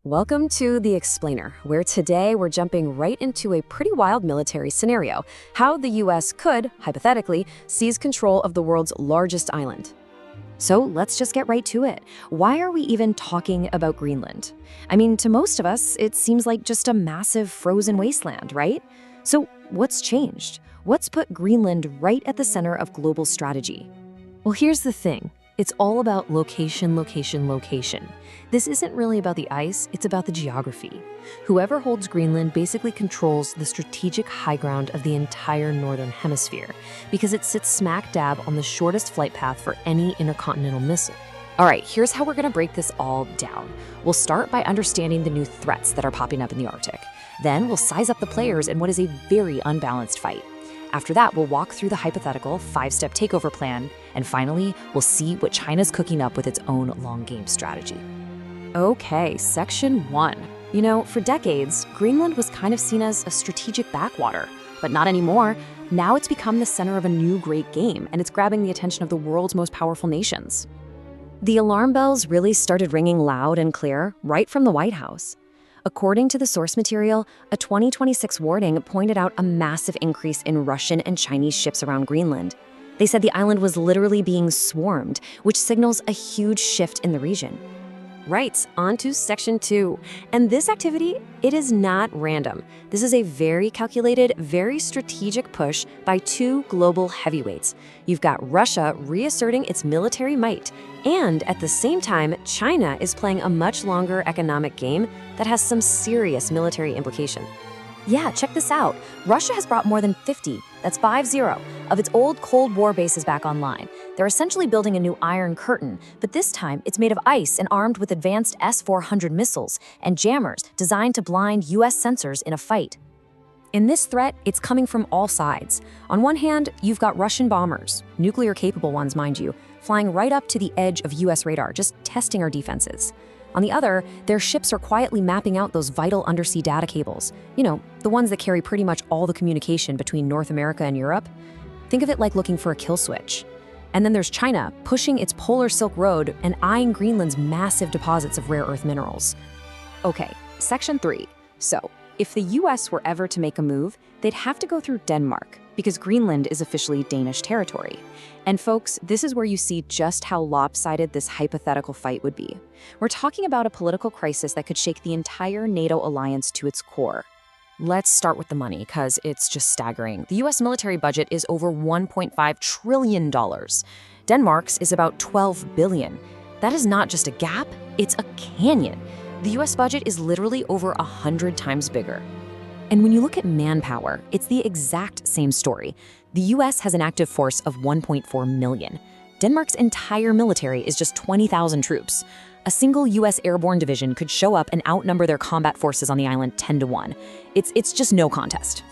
Welcome to The Explainer, where today we're jumping right into a pretty wild military scenario, how the US could, hypothetically, seize control of the world's largest island. So let's just get right to it. Why are we even talking about Greenland? I mean, to most of us, it seems like just a massive frozen wasteland, right? So what's changed? What's put Greenland right at the center of global strategy? Well, here's the thing. It's all about location, location, location. This isn't really about the ice, it's about the geography. Whoever holds Greenland basically controls the strategic high ground of the entire northern hemisphere, because it sits smack dab on the shortest flight path for any intercontinental missile. All right, here's how we're gonna break this all down. We'll start by understanding the new threats that are popping up in the Arctic. Then we'll size up the players in what is a very unbalanced fight. After that, we'll walk through the hypothetical 5-step takeover plan, and finally, we'll see what China's cooking up with its own long-game strategy. Okay, Section 1. You know, for decades, Greenland was kind of seen as a strategic backwater, but not anymore. Now it's become the center of a new great game, and it's grabbing the attention of the world's most powerful nations. The alarm bells really started ringing loud and clear right from the White House. According to the source material, a 2026 warning pointed out a massive increase in Russian and Chinese ships around Greenland. They said the island was literally being swarmed, which signals a huge shift in the region. Right, on to Section 2. And this activity, it is not random. This is a very calculated, very strategic push by two global heavyweights. You've got Russia reasserting its military might, and at the same time, China is playing a much longer economic game that has some serious military implication. Yeah, check this out. Russia has brought more than 50, that's 50, of its old Cold War bases back online. They're essentially building a new Iron Curtain, but this time it's made of ice and armed with advanced S-400 missiles and jammers designed to blind US sensors in a fight. In this threat, it's coming from all sides. On one hand, you've got Russian bombers, nuclear-capable ones, mind you, flying right up to the edge of US radar, just testing our defenses. On the other, their ships are quietly mapping out those vital undersea data cables. You know, the ones that carry pretty much all the communication between North America and Europe. Think of it like looking for a kill switch. And then there's China, pushing its polar Silk Road and eyeing Greenland's massive deposits of rare earth minerals. Okay, Section 3. So, if the US were ever to make a move, they'd have to go through Denmark, because Greenland is officially Danish territory. And folks, this is where you see just how lopsided this hypothetical fight would be. We're talking about a political crisis that could shake the entire NATO alliance to its core. Let's start with the money, because it's just staggering. The US military budget is over $1.5 trillion. Denmark's is about $12 billion. That is not just a gap, it's a canyon. The US budget is literally over 100 times bigger. And when you look at manpower, it's the exact same story. The US has an active force of 1.4 million. Denmark's entire military is just 20,000 troops. A single US airborne division could show up and outnumber their combat forces on the island 10-1. It's just no contest.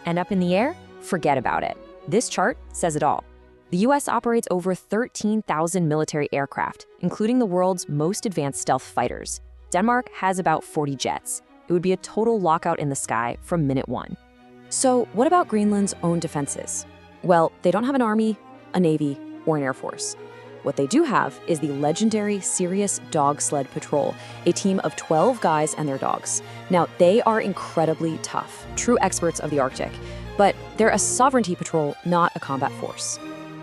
And up in the air? Forget about it. This chart says it all. The US operates over 13,000 military aircraft, including the world's most advanced stealth fighters. Denmark has about 40 jets. It would be a total lockout in the sky from minute one. So what about Greenland's own defenses? Well, they don't have an army, a navy, or an air force. What they do have is the legendary Sirius Dog Sled Patrol, a team of 12 guys and their dogs. Now, they are incredibly tough, true experts of the Arctic, but they're a sovereignty patrol, not a combat force.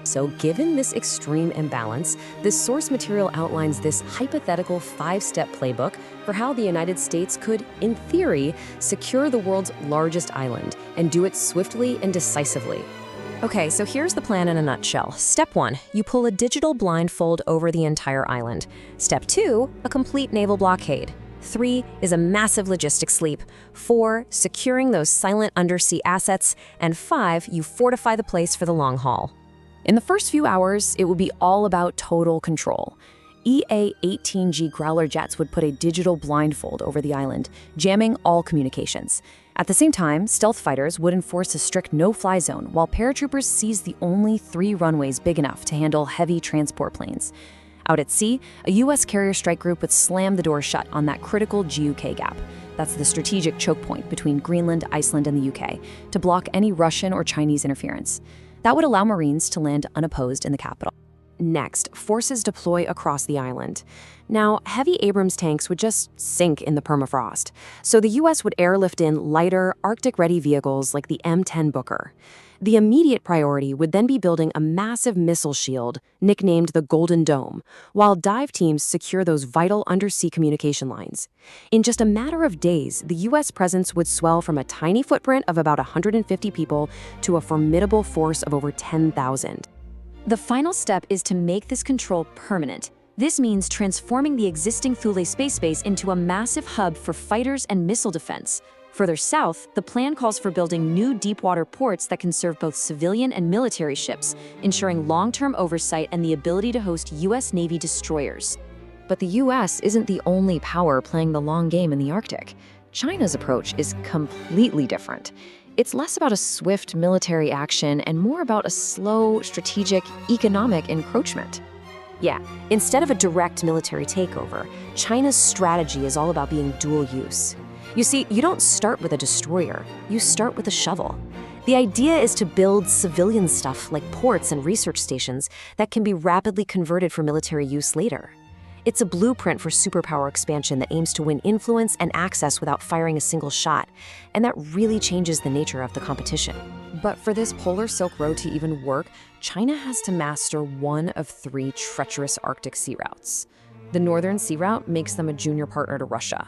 So given this extreme imbalance, this source material outlines this hypothetical 5-step playbook for how the United States could, in theory, secure the world's largest island and do it swiftly and decisively. Okay, so here's the plan in a nutshell. Step 1, you pull a digital blindfold over the entire island. Step 2, a complete naval blockade. 3 is a massive logistics leap. 4, securing those silent undersea assets. And 5, you fortify the place for the long haul. In the first few hours, it would be all about total control. EA-18G Growler jets would put a digital blindfold over the island, jamming all communications. At the same time, stealth fighters would enforce a strict no-fly zone, while paratroopers seized the only 3 runways big enough to handle heavy transport planes. Out at sea, a US carrier strike group would slam the door shut on that critical GUK gap. That's the strategic choke point between Greenland, Iceland, and the UK, to block any Russian or Chinese interference. That would allow Marines to land unopposed in the capital. Next, forces deploy across the island. Now, heavy Abrams tanks would just sink in the permafrost, so the U.S. would airlift in lighter, Arctic-ready vehicles like the M10 Booker. The immediate priority would then be building a massive missile shield, nicknamed the Golden Dome, while dive teams secure those vital undersea communication lines. In just a matter of days, the U.S. presence would swell from a tiny footprint of about 150 people to a formidable force of over 10,000. The final step is to make this control permanent. This means transforming the existing Thule space base into a massive hub for fighters and missile defense. Further south, the plan calls for building new deep-water ports that can serve both civilian and military ships, ensuring long-term oversight and the ability to host U.S. Navy destroyers. But the U.S. isn't the only power playing the long game in the Arctic. China's approach is completely different. It's less about a swift military action and more about a slow, strategic, economic encroachment. Yeah, instead of a direct military takeover, China's strategy is all about being dual use. You see, you don't start with a destroyer, you start with a shovel. The idea is to build civilian stuff like ports and research stations that can be rapidly converted for military use later. It's a blueprint for superpower expansion that aims to win influence and access without firing a single shot, and that really changes the nature of the competition. But for this polar Silk Road to even work, China has to master one of three treacherous Arctic sea routes. The Northern Sea Route makes them a junior partner to Russia.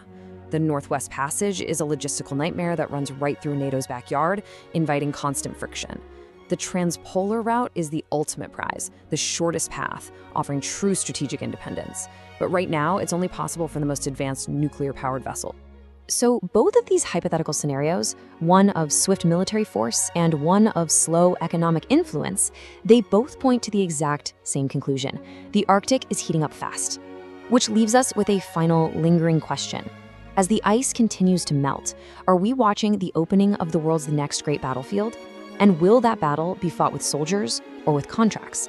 The Northwest Passage is a logistical nightmare that runs right through NATO's backyard, inviting constant friction. The transpolar route is the ultimate prize, the shortest path, offering true strategic independence. But right now, it's only possible for the most advanced nuclear-powered vessel. So both of these hypothetical scenarios, one of swift military force and one of slow economic influence, they both point to the exact same conclusion. The Arctic is heating up fast. Which leaves us with a final lingering question. As the ice continues to melt, are we watching the opening of the world's next great battlefield? And will that battle be fought with soldiers or with contracts?